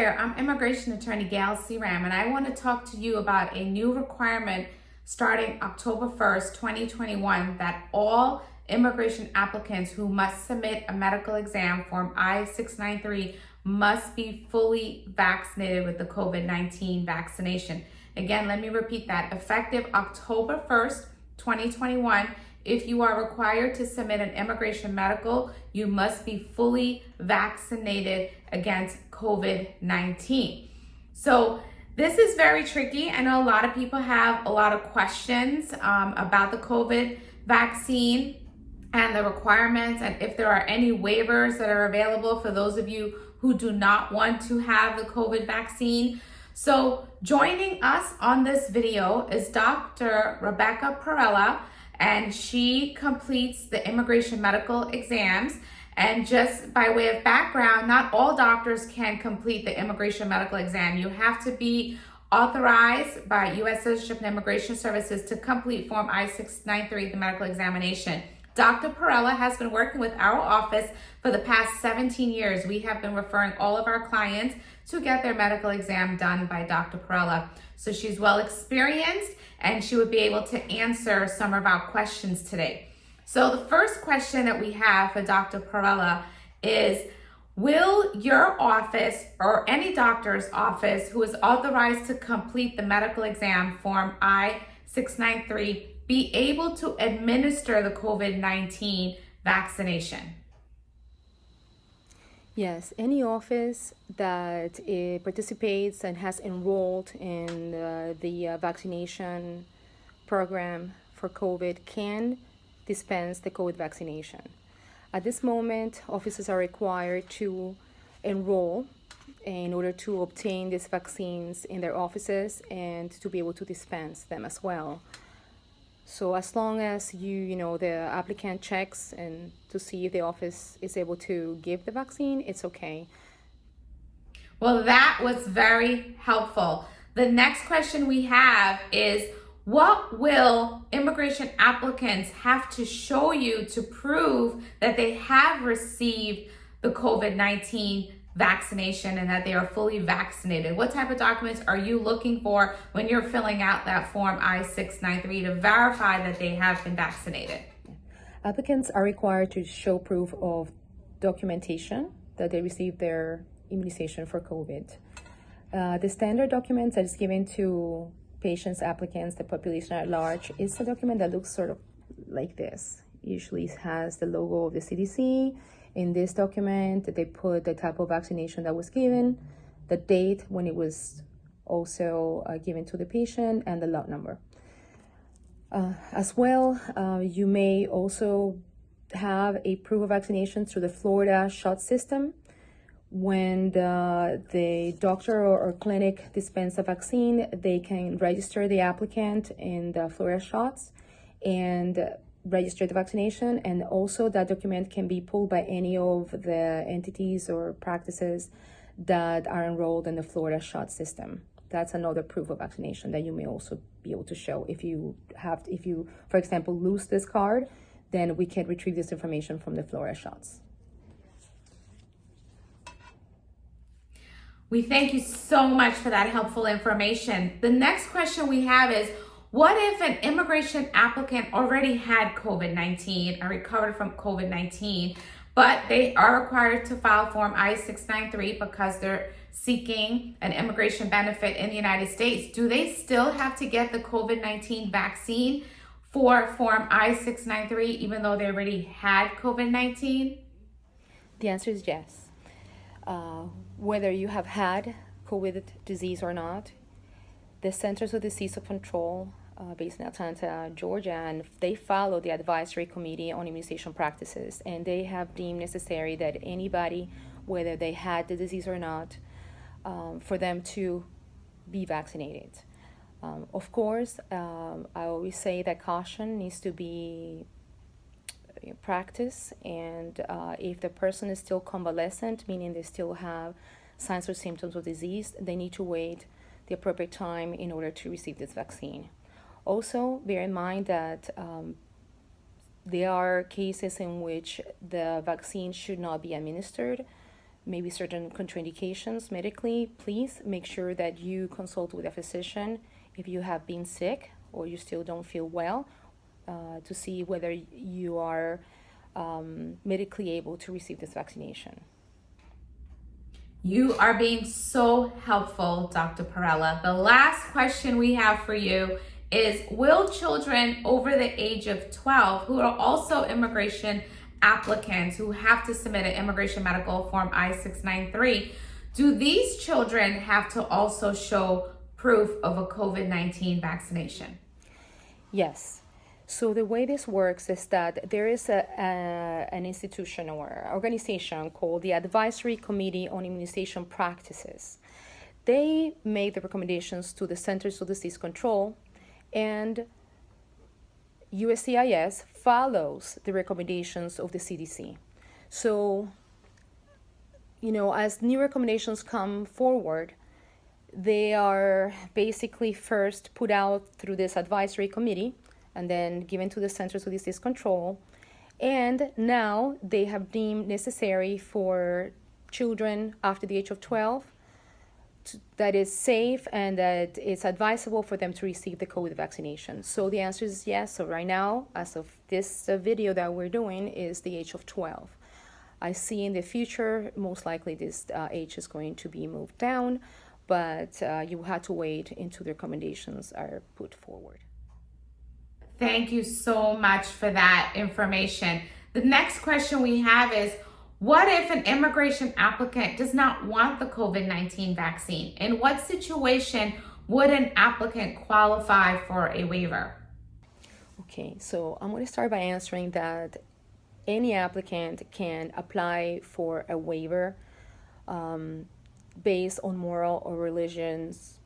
lawyer. I'm Immigration Attorney Gail Seeram, and I want to talk to you about a new requirement starting October 1st, 2021, that all immigration applicants who must submit a medical exam form I-693 must be fully vaccinated with the COVID-19 vaccination. Again, let me repeat that. Effective October 1st, 2021, if you are required to submit an immigration medical, you must be fully vaccinated against COVID-19. So this is very tricky. I know a lot of people have a lot of questions about the COVID vaccine and the requirements, and if there are any waivers that are available for those of you who do not want to have the COVID vaccine. So joining us on this video is Dr. Rebecca Pirela, and she completes the immigration medical exams. And just by way of background, not all doctors can complete the immigration medical exam. You have to be authorized by U.S. Citizenship and Immigration Services to complete Form I-693, the medical examination. Dr. Pirela has been working with our office for the past 17 years. We have been referring all of our clients to get their medical exam done by Dr. Pirela. So she's well experienced and she would be able to answer some of our questions today. So the first question that we have for Dr. Pirela is, will your office or any doctor's office who is authorized to complete the medical exam form I-693 be able to administer the COVID-19 vaccination? Yes, any office that participates and has enrolled in the vaccination program for COVID can dispense the COVID vaccination. At this moment, offices are required to enroll in order to obtain these vaccines in their offices and to be able to dispense them as well. So as long as the applicant checks and to see if the office is able to give the vaccine, it's okay. Well, that was very helpful. The next question we have is, what will immigration applicants have to show you to prove that they have received the COVID-19 vaccination and that they are fully vaccinated? What type of documents are you looking for when you're filling out that form I-693 to verify that they have been vaccinated? Applicants are required to show proof of documentation that they received their immunization for COVID. The standard document that is given to patients, applicants, the population at large, is a document that looks sort of like this. Usually has the logo of the CDC. In this document, they put the type of vaccination that was given, the date when it was also given to the patient, and the lot number. As well, you may also have a proof of vaccination through the Florida shot system. When the doctor or clinic dispense a vaccine, they can register the applicant in the Florida shots and register the vaccination, and also that document can be pulled by any of the entities or practices that are enrolled in the Florida shot system. That's another proof of vaccination that you may also be able to show. If you, for example, lose this card, then we can retrieve this information from the Florida shots. We thank you so much for that helpful information. The next question we have is, what if an immigration applicant already had COVID-19 or recovered from COVID-19, but they are required to file Form I-693 because they're seeking an immigration benefit in the United States? Do they still have to get the COVID-19 vaccine for Form I-693 even though they already had COVID-19? The answer is yes. Whether you have had COVID disease or not, the Centers of Disease Control based in Atlanta, Georgia, and they follow the Advisory Committee on Immunization Practices, and they have deemed necessary that anybody, whether they had the disease or not, for them to be vaccinated. Of course, I always say that caution needs to be practiced, and if the person is still convalescent, meaning they still have signs or symptoms of disease, they need to wait the appropriate time in order to receive this vaccine. Also, bear in mind that there are cases in which the vaccine should not be administered maybe certain contraindications medically, please make sure that you consult with a physician if you have been sick or you still don't feel well, to see whether you are medically able to receive this vaccination. You are being so helpful, Dr. Pirela. The last question we have for you is, will children over the age of 12 who are also immigration applicants who have to submit an immigration medical form I-693, do these children have to also show proof of a COVID-19 vaccination? Yes. So the way this works is that there is an institution or organization called the Advisory Committee on Immunization Practices. They make the recommendations to the Centers for Disease Control, and USCIS follows the recommendations of the CDC. So, as new recommendations come forward, they are basically first put out through this advisory committee and then given to the Centers for Disease Control. And now they have deemed necessary for children after the age of 12 that is safe and that it's advisable for them to receive the COVID vaccination. So the answer is yes. So right now, as of this video that we're doing, is the age of 12. I see in the future, most likely this age is going to be moved down, but you have to wait until the recommendations are put forward. Thank you so much for that information. The next question we have is, what if an immigration applicant does not want the COVID-19 vaccine? In what situation would an applicant qualify for a waiver? Okay, so I'm going to start by answering that any applicant can apply for a waiver based on moral or religious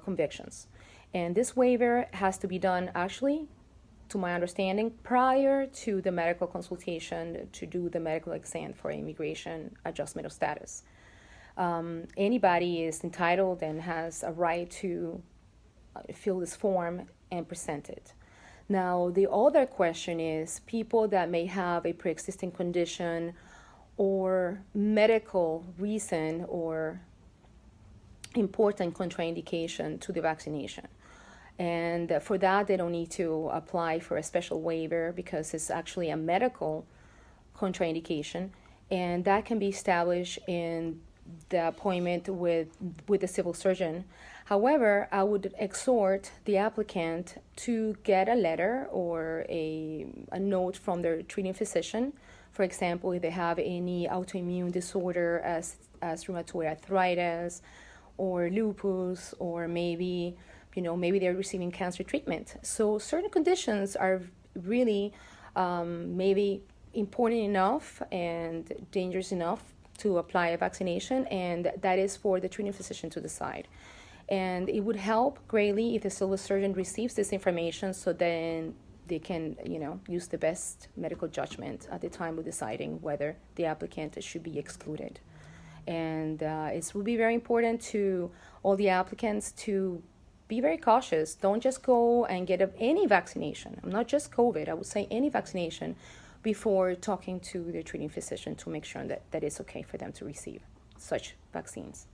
convictions. And this waiver has to be done, actually, to my understanding, prior to the medical consultation to do the medical exam for immigration adjustment of status. Anybody is entitled and has a right to fill this form and present it. Now, the other question is people that may have a pre-existing condition or medical reason or important contraindication to the vaccination. And for that, they don't need to apply for a special waiver because it's actually a medical contraindication, and that can be established in the appointment with the civil surgeon. However, I would exhort the applicant to get a letter or a note from their treating physician. For example, if they have any autoimmune disorder as rheumatoid arthritis or lupus, or maybe they're receiving cancer treatment. So certain conditions are really maybe important enough and dangerous enough to apply a vaccination, and that is for the treating physician to decide. And it would help greatly if the civil surgeon receives this information, so then they can, use the best medical judgment at the time of deciding whether the applicant should be excluded. And it will be very important to all the applicants to be very cautious. Don't just go and get any vaccination, not just COVID, I would say any vaccination, before talking to their treating physician to make sure that it's okay for them to receive such vaccines.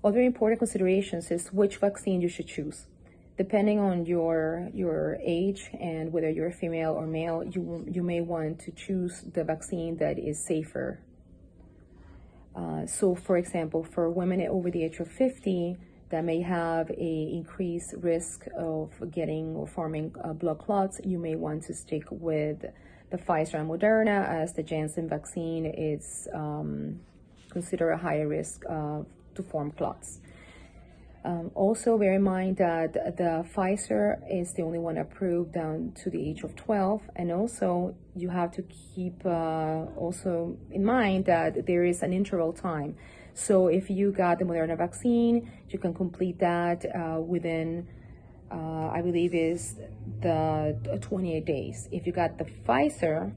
Other important considerations is which vaccine you should choose. Depending on your age and whether you're female or male, you may want to choose the vaccine that is safer. So, for example, for women over the age of 50 that may have a increased risk of getting or forming blood clots, you may want to stick with the Pfizer and Moderna, as the Janssen vaccine is considered a higher risk to form clots. Also, bear in mind that the Pfizer is the only one approved down to the age of 12, and also you have to keep also in mind that there is an interval time. So if you got the Moderna vaccine, you can complete that within, I believe, is the 28 days. If you got the Pfizer,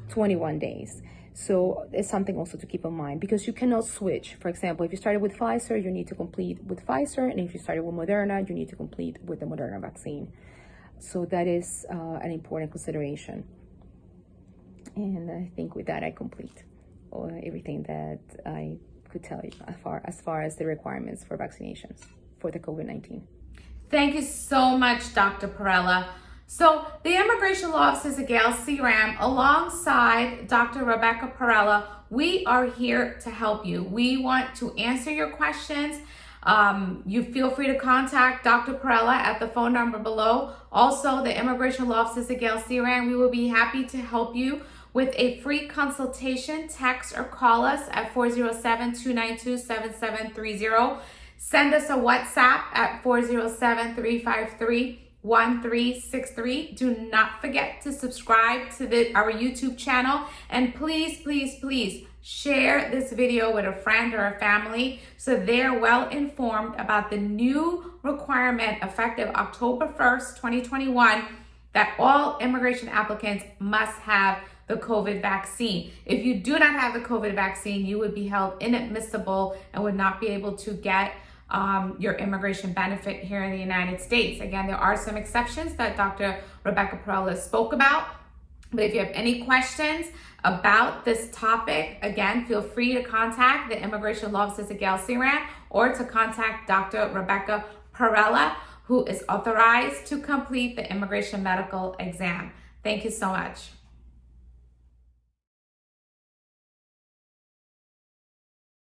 21 days. So it's something also to keep in mind, because you cannot switch. For example, if you started with Pfizer, you need to complete with Pfizer, and if you started with Moderna, you need to complete with the Moderna vaccine. So that is an important consideration. And I think with that, I complete everything that I could tell you as far as the requirements for vaccinations for the COVID-19. Thank you so much, Dr. Pirela. So the Immigration Law Offices of Gail Seeram, alongside Dr. Rebecca Pirela, we are here to help you. We want to answer your questions. You feel free to contact Dr. Pirela at the phone number below. Also, the Immigration Law Offices of Gail Seeram, we will be happy to help you with a free consultation. Text or call us at 407-292-7730. Send us a WhatsApp at 407-353-1363. Do not forget to subscribe to our YouTube channel. And please, please, please share this video with a friend or a family so they're well informed about the new requirement effective October 1st, 2021, that all immigration applicants must have the COVID vaccine. If you do not have the COVID vaccine, you would be held inadmissible and would not be able to get your immigration benefit here in the United States. Again, there are some exceptions that Dr. Rebecca Pirela spoke about. But if you have any questions about this topic, again, feel free to contact the Immigration Law Offices of Gail Seeram or to contact Dr. Rebecca Pirela, who is authorized to complete the immigration medical exam. Thank you so much.